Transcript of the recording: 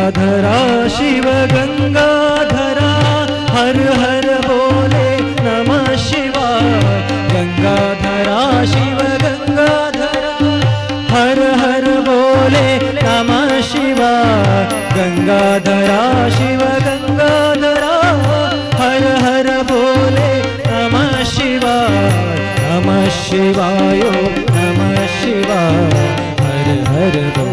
गंगाधरा शिव गंगाधरा हर हर बोले नमः शिवाय गंगाधरा शिव गंगाधरा हर हर बोले नमः शिवाय गंगाधरा शिव गंगाधरा हर हर बोले नमः शिवाय नमः शिवाय नमः शिवाय हर हर